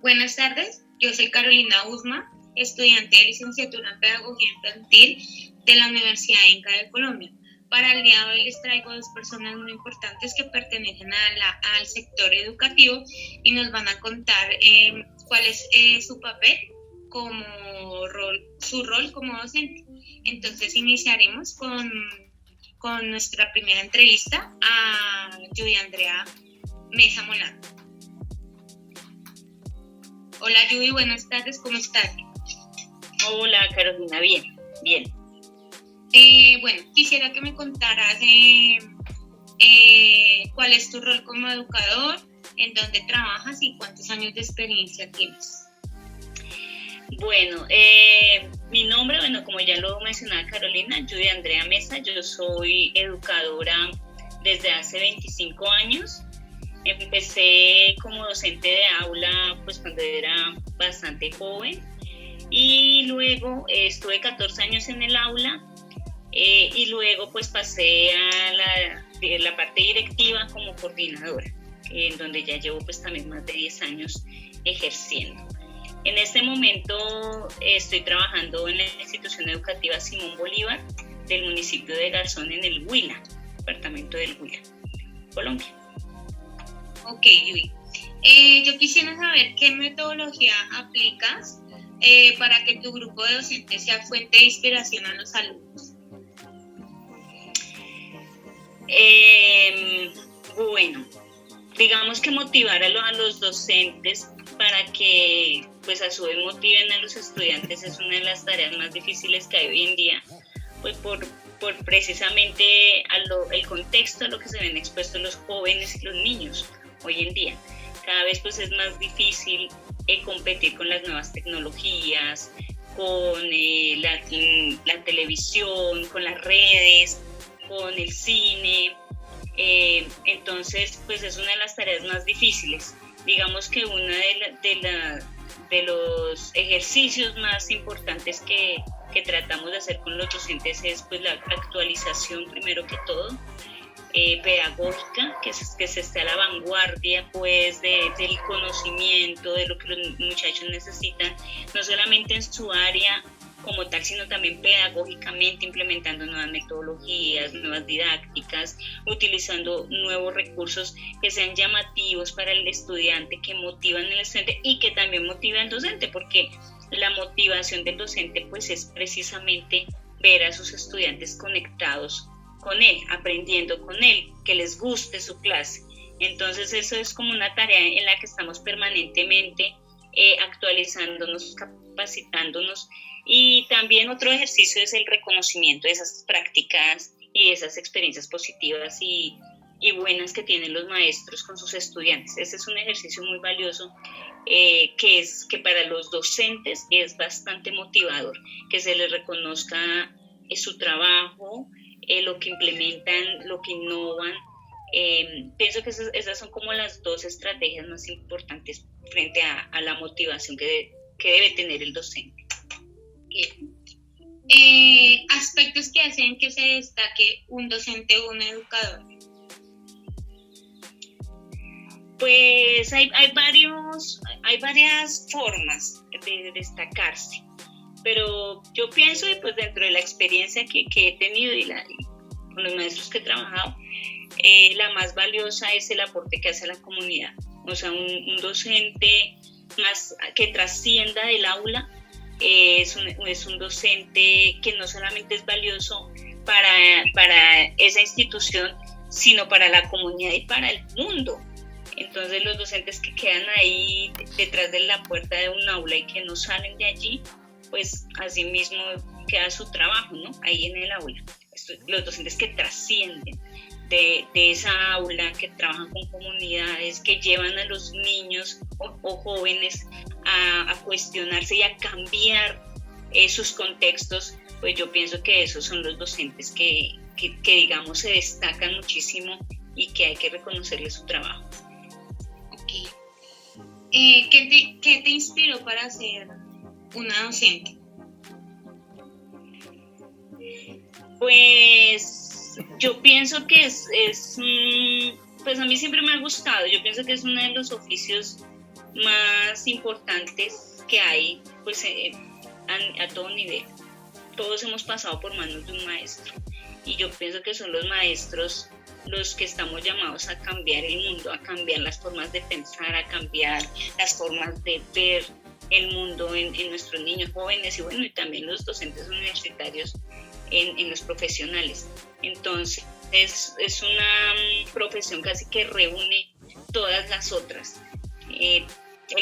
Buenas tardes, yo soy Carolina Usma, estudiante de licenciatura en Pedagogía Infantil de la Universidad Inca de Colombia. Para el día de hoy les traigo dos personas muy importantes que pertenecen al sector educativo y nos van a contar cuál es su papel su rol como docente. Entonces iniciaremos con nuestra primera entrevista a Judy Andrea Mesa Molano. Hola Judy, buenas tardes, ¿cómo estás? Hola Carolina, bien. Bueno, quisiera que me contaras cuál es tu rol como educador, en dónde trabajas y cuántos años de experiencia tienes. Bueno, mi nombre, como ya lo mencionaba Carolina, Judy Andrea Mesa, yo soy educadora desde hace 25 años. Empecé como docente de aula pues cuando era bastante joven y luego estuve 14 años en el aula y luego pues pasé a la parte directiva como coordinadora, en donde ya llevo pues también más de 10 años ejerciendo. En este momento estoy trabajando en la institución educativa Simón Bolívar del municipio de Garzón en el Huila, departamento del Huila, Colombia. Ok, Judy. Yo quisiera saber qué metodología aplicas para que tu grupo de docentes sea fuente de inspiración a los alumnos. Bueno, digamos que motivar a los docentes para que pues a su vez motiven a los estudiantes es una de las tareas más difíciles que hay hoy en día, pues por precisamente el contexto a lo que se ven expuestos los jóvenes y los niños hoy en día. Cada vez pues es más difícil competir con las nuevas tecnologías, con la televisión, con las redes, con el cine. Entonces pues es una de las tareas más difíciles. Digamos que uno de los ejercicios más importantes que tratamos de hacer con los docentes es pues la actualización primero que todo, pedagógica, que se esté a la vanguardia pues del conocimiento, de lo que los muchachos necesitan, no solamente en su área como tal, sino también pedagógicamente, implementando nuevas metodologías, nuevas didácticas, utilizando nuevos recursos que sean llamativos para el estudiante, que motivan al estudiante y que también motivan al docente, porque la motivación del docente pues es precisamente ver a sus estudiantes conectados con él, aprendiendo con él, que les guste su clase. Entonces eso es como una tarea en la que estamos permanentemente actualizándonos, capacitándonos. Y también otro ejercicio es el reconocimiento de esas prácticas y esas experiencias positivas y buenas que tienen los maestros con sus estudiantes. Ese es un ejercicio muy valioso que para los docentes es bastante motivador, que se les reconozca su trabajo, lo que implementan, lo que innovan. Pienso que esas son como las dos estrategias más importantes frente a la motivación que debe tener el docente. Aspectos que hacen que se destaque un docente o un educador. Pues hay varias formas de destacarse, pero yo pienso, y pues dentro de la experiencia que he tenido y con los maestros que he trabajado, la más valiosa es el aporte que hace a la comunidad. O sea, un docente más que trascienda del aula es un docente que no solamente es valioso para esa institución, sino para la comunidad y para el mundo. Entonces los docentes que quedan ahí detrás de la puerta de un aula y que no salen de allí, pues así mismo queda su trabajo, ¿no? Ahí en el aula. Los docentes que trascienden de esa aula, que trabajan con comunidades, que llevan a los niños o jóvenes a cuestionarse y a cambiar sus contextos, pues yo pienso que esos son los docentes que digamos se destacan muchísimo y que hay que reconocerles su trabajo. Okay. ¿Qué te inspiró para ser una docente? Pues yo pienso que pues a mí siempre me ha gustado. Yo pienso que es uno de los oficios más importantes que hay pues a todo nivel. Todos hemos pasado por manos de un maestro y yo pienso que son los maestros los que estamos llamados a cambiar el mundo, a cambiar las formas de pensar, a cambiar las formas de ver el mundo en nuestros niños jóvenes y bueno, y también los docentes universitarios en los profesionales. Entonces es una profesión casi que reúne todas las otras. El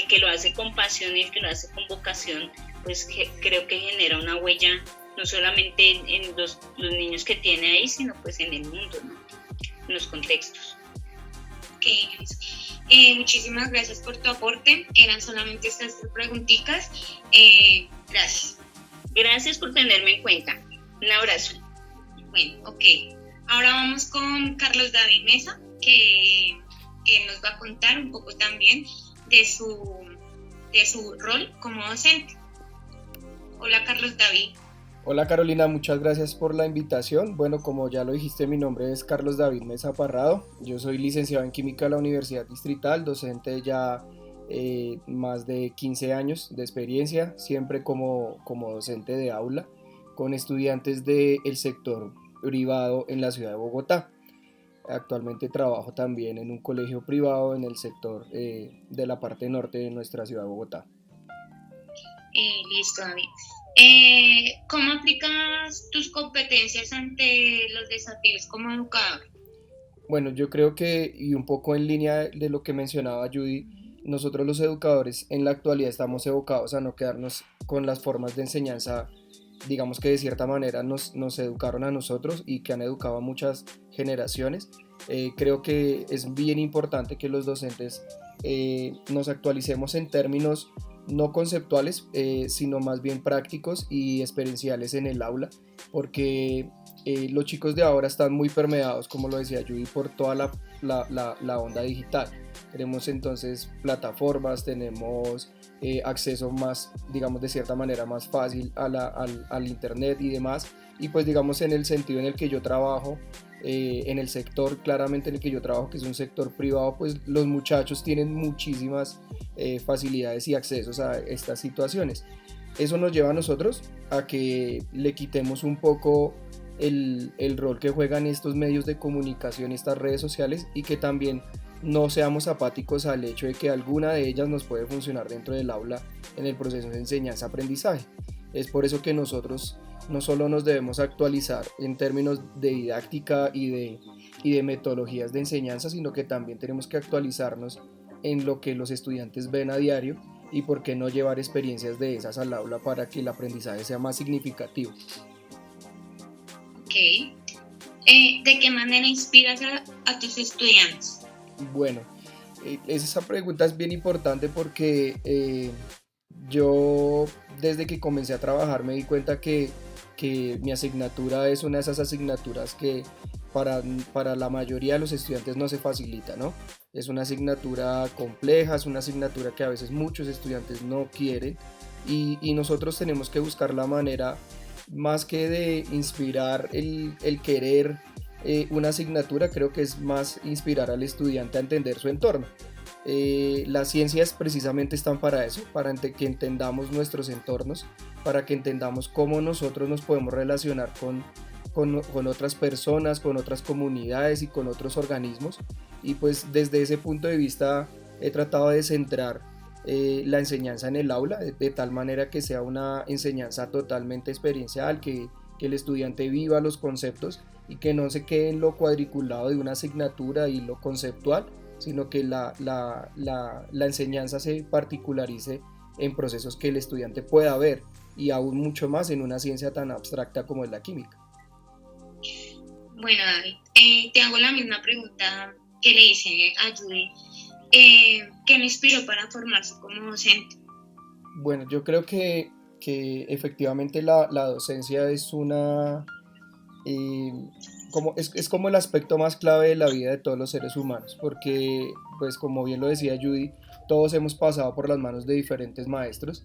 que lo hace con pasión y el que lo hace con vocación, pues creo que genera una huella no solamente en los niños que tiene ahí, sino pues en el mundo, ¿no? En los contextos. Okay. Muchísimas gracias por tu aporte. Eran solamente estas 3 preguntitas. Gracias. Gracias por tenerme en cuenta. Un abrazo. Bueno, ok. Ahora vamos con Carlos David Mesa, que nos va a contar un poco también de su rol como docente. Hola, Carlos David. Hola Carolina, muchas gracias por la invitación. Bueno, como ya lo dijiste, mi nombre es Carlos David Mesa Parrado. Yo soy licenciado en Química de la Universidad Distrital, docente ya más de 15 años de experiencia, siempre como docente de aula, con estudiantes del sector privado en la ciudad de Bogotá. Actualmente trabajo también en un colegio privado en el sector de la parte norte de nuestra ciudad de Bogotá. Listo, David. ¿Cómo aplicas tus competencias ante los desafíos como educador? Bueno, yo creo que, y un poco en línea de lo que mencionaba Judy, nosotros los educadores en la actualidad estamos evocados a no quedarnos con las formas de enseñanza, digamos que de cierta manera nos educaron a nosotros y que han educado a muchas generaciones. Creo que es bien importante que los docentes nos actualicemos en términos no conceptuales, sino más bien prácticos y experienciales en el aula, porque los chicos de ahora están muy permeados, como lo decía Judy, por toda la onda digital. Tenemos entonces plataformas, tenemos acceso más, digamos de cierta manera, más fácil al internet y demás, y pues digamos en el sentido en el que yo trabajo, en el sector claramente en el que yo trabajo, que es un sector privado, pues los muchachos tienen muchísimas facilidades y accesos a estas situaciones. Eso nos lleva a nosotros a que le quitemos un poco el rol que juegan estos medios de comunicación, estas redes sociales, y que también no seamos apáticos al hecho de que alguna de ellas nos puede funcionar dentro del aula en el proceso de enseñanza-aprendizaje. Es por eso que nosotros no solo nos debemos actualizar en términos de didáctica y de metodologías de enseñanza, sino que también tenemos que actualizarnos en lo que los estudiantes ven a diario y por qué no llevar experiencias de esas al aula para que el aprendizaje sea más significativo. Ok. ¿De qué manera inspiras a tus estudiantes? Bueno, esa pregunta es bien importante porque yo desde que comencé a trabajar me di cuenta que mi asignatura es una de esas asignaturas que para la mayoría de los estudiantes no se facilita, ¿no? Es una asignatura compleja, es una asignatura que a veces muchos estudiantes no quieren y nosotros tenemos que buscar la manera, más que de inspirar el querer una asignatura, creo que es más inspirar al estudiante a entender su entorno. Las ciencias precisamente están para eso, para que entendamos nuestros entornos, para que entendamos cómo nosotros nos podemos relacionar con otras personas, con otras comunidades y con otros organismos. Y pues desde ese punto de vista he tratado de centrar la enseñanza en el aula, de tal manera que sea una enseñanza totalmente experiencial, que el estudiante viva los conceptos y que no se quede en lo cuadriculado de una asignatura y lo conceptual, sino que la enseñanza se particularice en procesos que el estudiante pueda ver y aún mucho más en una ciencia tan abstracta como es la química. Bueno, David, te hago la misma pregunta que le hice a Judy. ¿Qué me inspiró para formarse como docente? Bueno, yo creo que efectivamente la docencia es es como el aspecto más clave de la vida de todos los seres humanos, porque pues como bien lo decía Judy, todos hemos pasado por las manos de diferentes maestros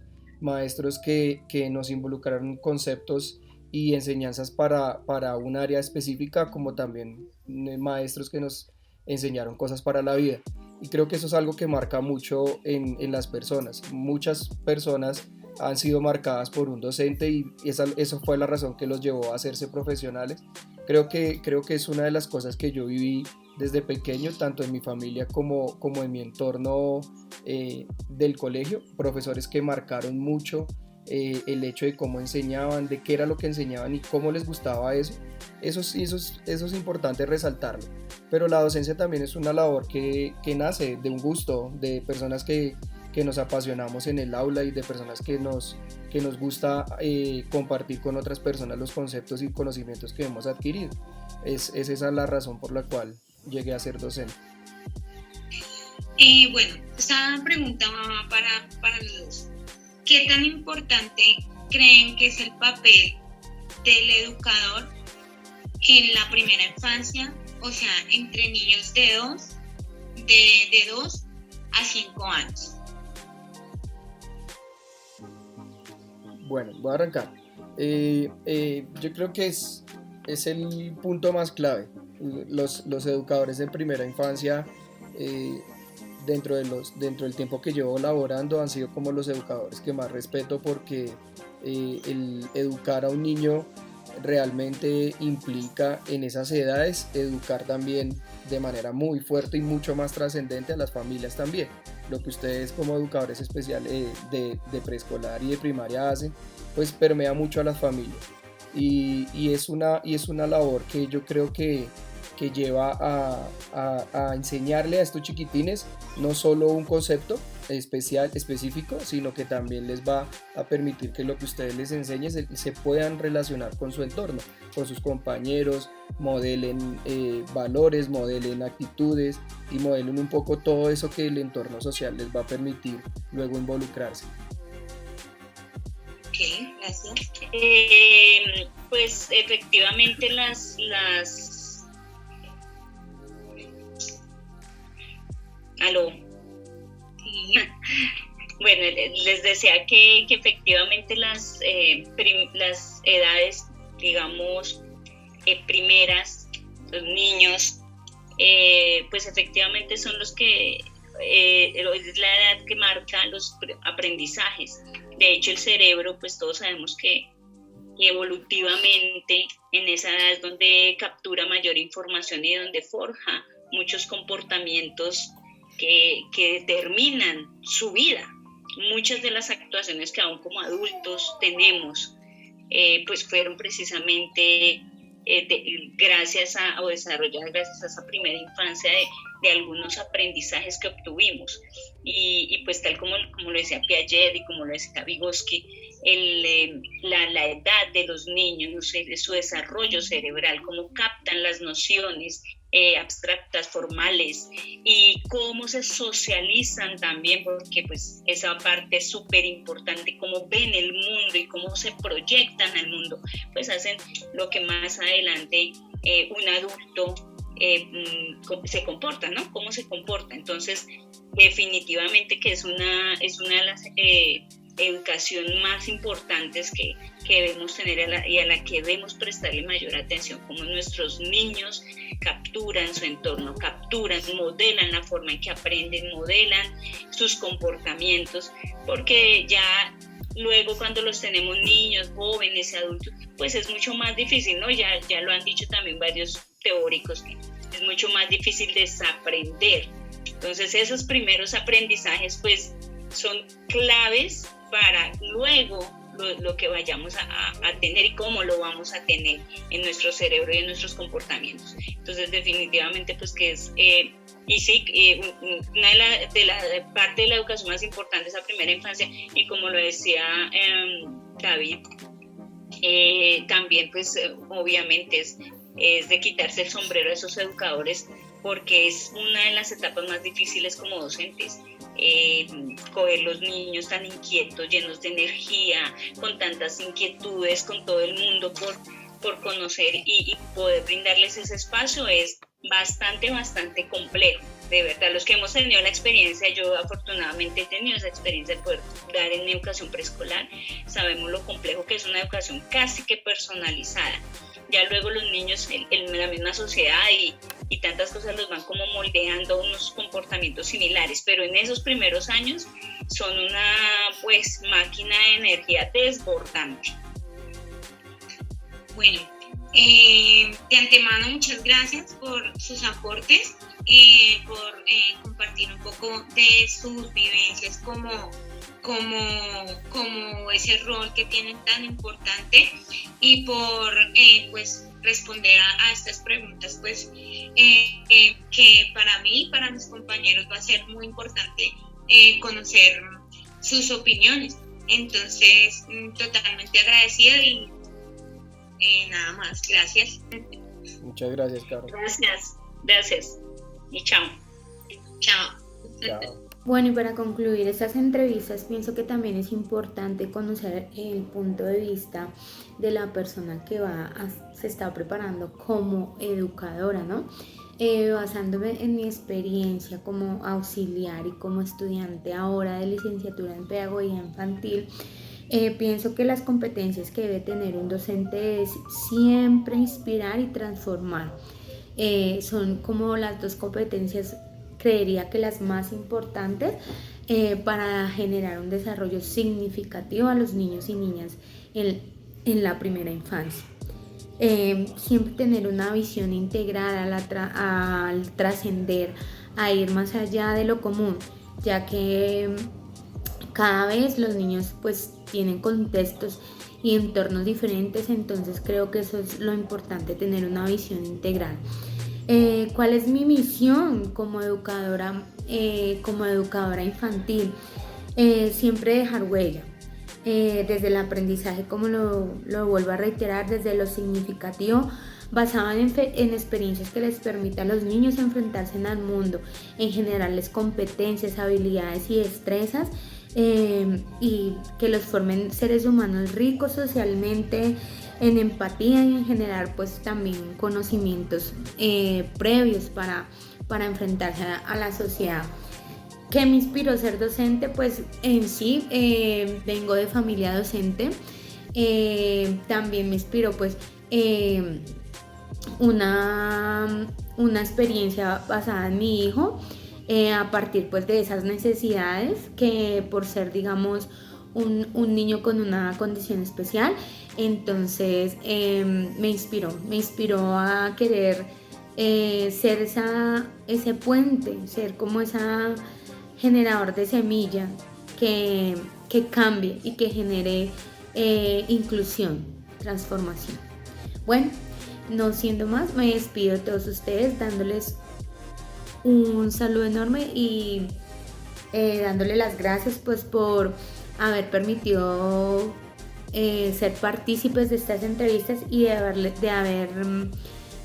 que nos involucraron conceptos y enseñanzas para un área específica, como también maestros que nos enseñaron cosas para la vida. y creo que eso es algo que marca mucho en las personas. Muchas personas han sido marcadas por un docente y eso fue la razón que los llevó a hacerse profesionales. Creo que es una de las cosas que yo viví desde pequeño, tanto en mi familia como en mi entorno del colegio, profesores que marcaron mucho el hecho de cómo enseñaban, de qué era lo que enseñaban y cómo les gustaba eso. Eso es importante resaltarlo. Pero la docencia también es una labor que nace de un gusto, de personas que nos apasionamos en el aula y de personas que nos gusta compartir con otras personas los conceptos y conocimientos que hemos adquirido. Es esa la razón por la cual llegué a ser docente. Bueno, esta pregunta va para los dos. ¿Qué tan importante creen que es el papel del educador en la primera infancia, o sea, entre niños de 2 a 5 años? Bueno, voy a arrancar. Yo creo que es el punto más clave. Los educadores de primera infancia, dentro del tiempo que llevo laborando, han sido como los educadores que más respeto, porque el educar a un niño realmente implica en esas edades educar también de manera muy fuerte y mucho más trascendente a las familias también. Lo que ustedes como educadores especiales de preescolar y de primaria hacen, pues permea mucho a las familias. Y es una labor que yo creo que lleva a enseñarle a estos chiquitines no solo un concepto específico, sino que también les va a permitir que lo que ustedes les enseñen se puedan relacionar con su entorno, con sus compañeros, modelen valores, modelen actitudes y modelen un poco todo eso que el entorno social les va a permitir luego involucrarse. Ok, gracias. Pues efectivamente ¿Aló? Sí. Bueno, les decía que efectivamente las edades, digamos, primeras, los niños, pues efectivamente son los que, es la edad que marca los aprendizajes. De hecho, el cerebro, pues todos sabemos que evolutivamente en esa edad es donde captura mayor información y donde forja muchos comportamientos que determinan su vida. Muchas de las actuaciones que aún como adultos tenemos, pues fueron precisamente desarrolladas gracias a esa primera infancia de algunos aprendizajes que obtuvimos. Y pues tal como lo decía Piaget y como lo decía Vygotsky, la edad de los niños, no sé, de su desarrollo cerebral, cómo captan las nociones abstractas, formales, y cómo se socializan también, porque pues esa parte es súper importante, cómo ven el mundo y cómo se proyectan al mundo, pues hacen lo que más adelante un adulto se comporta, ¿no? Cómo se comporta. Entonces, definitivamente que es una de las educación más importantes que debemos tener y a la que debemos prestarle mayor atención, como nuestros niños capturan su entorno, modelan la forma en que aprenden, modelan sus comportamientos, porque ya luego cuando los tenemos niños, jóvenes, adultos, pues es mucho más difícil, ¿no? Ya lo han dicho también varios teóricos, que es mucho más difícil desaprender. Entonces esos primeros aprendizajes pues son claves para luego lo que vayamos a tener y cómo lo vamos a tener en nuestro cerebro y en nuestros comportamientos. Entonces definitivamente pues que es una de la parte de la educación más importante es la primera infancia, y como lo decía David, también pues obviamente es de quitarse el sombrero a esos educadores, porque es una de las etapas más difíciles como docentes. Coger los niños tan inquietos, llenos de energía, con tantas inquietudes, con todo el mundo por conocer y poder brindarles ese espacio es bastante complejo. De verdad, los que hemos tenido la experiencia, yo afortunadamente he tenido esa experiencia de poder dar en educación preescolar, sabemos lo complejo que es una educación casi que personalizada. Ya luego los niños en la misma sociedad y tantas cosas los van como moldeando unos comportamientos similares, pero en esos primeros años son una pues máquina de energía desbordante. Bueno, de antemano muchas gracias por sus aportes, por compartir un poco de sus vivencias como ese rol que tienen tan importante y por pues responder a estas preguntas pues que para mí, para mis compañeros va a ser muy importante conocer sus opiniones. Entonces, totalmente agradecida y nada más, gracias. Muchas gracias, Caro. Gracias y chao. Chao. Chao. Bueno, y para concluir estas entrevistas, pienso que también es importante conocer el punto de vista de la persona que se está preparando como educadora, ¿no? Basándome en mi experiencia como auxiliar y como estudiante ahora de licenciatura en pedagogía infantil, pienso que las competencias que debe tener un docente es siempre inspirar y transformar. Son como las dos competencias, creería que las más importantes para generar un desarrollo significativo a los niños y niñas en la primera infancia. Siempre tener una visión integral al trascender, a ir más allá de lo común, ya que cada vez los niños pues tienen contextos y entornos diferentes, entonces creo que eso es lo importante, tener una visión integral. ¿Cuál es mi misión como educadora infantil? Siempre dejar huella, desde el aprendizaje, como lo vuelvo a reiterar, desde lo significativo, basado en experiencias que les permitan a los niños enfrentarse al mundo, en generarles competencias, habilidades y destrezas, y que los formen seres humanos ricos socialmente, en empatía y en generar pues también conocimientos previos para enfrentarse a la sociedad. ¿Qué me inspiró a ser docente? Pues en sí vengo de familia docente. También me inspiró pues una experiencia basada en mi hijo, a partir pues de esas necesidades que por ser digamos un niño con una condición especial, entonces me inspiró a querer ser ese puente, ser como esa generador de semilla que cambie y que genere inclusión, transformación. Bueno, no siendo más, me despido de todos ustedes dándoles un saludo enorme y dándole las gracias pues por haber permitido ser partícipes de estas entrevistas y de haber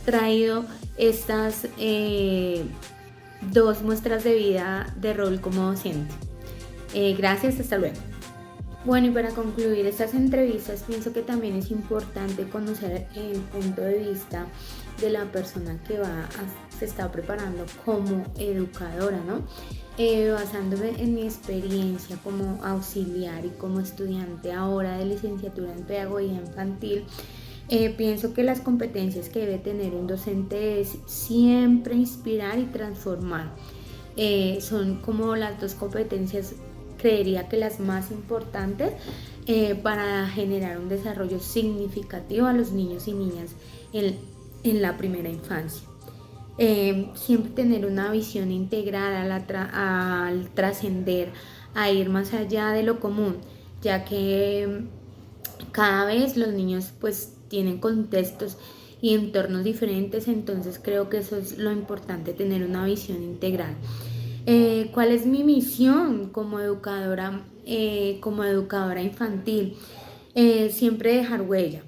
traído estas 2 muestras de vida de rol como docente. Gracias, hasta luego. Bueno, y para concluir estas entrevistas, pienso que también es importante conocer el punto de vista de la persona que se está preparando como educadora, ¿no? Basándome en mi experiencia como auxiliar y como estudiante ahora de licenciatura en pedagogía infantil, pienso que las competencias que debe tener un docente es siempre inspirar y transformar. Son como las dos competencias, creería que las más importantes para generar un desarrollo significativo a los niños y niñas en la primera infancia. Siempre tener una visión integral al trascender, a ir más allá de lo común, ya que cada vez los niños pues tienen contextos y entornos diferentes, entonces creo que eso es lo importante, tener una visión integral. ¿Cuál es mi misión como educadora infantil? Siempre dejar huella,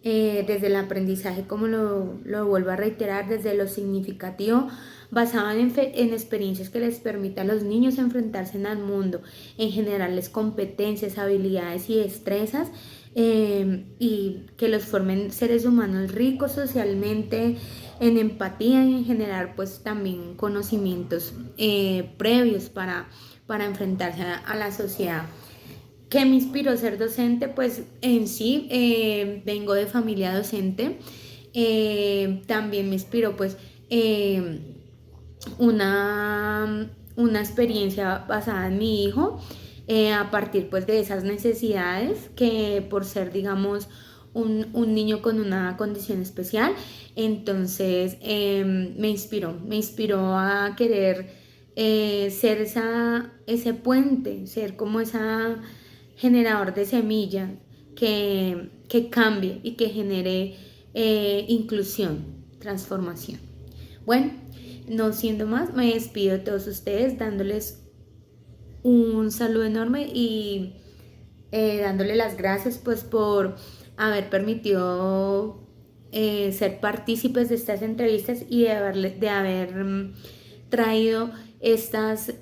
desde el aprendizaje, como lo vuelvo a reiterar, desde lo significativo, basado en experiencias que les permitan a los niños enfrentarse al mundo, en generarles competencias, habilidades y destrezas, y que los formen seres humanos ricos socialmente, en empatía y en generar pues también conocimientos previos para enfrentarse a la sociedad. ¿Qué me inspiró a ser docente? Pues en sí vengo de familia docente. También me inspiró pues una experiencia basada en mi hijo, a partir pues de esas necesidades que por ser, digamos, un niño con una condición especial, entonces me inspiró a querer ser ese puente, ser como esa generador de semillas que cambie y que genere inclusión, transformación. Bueno, no siendo más, me despido de todos ustedes dándoles un saludo enorme y dándole las gracias pues por haber permitido ser partícipes de estas entrevistas y de haber traído estas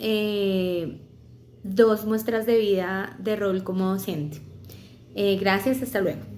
2 muestras de vida de rol como docente. Gracias, hasta luego.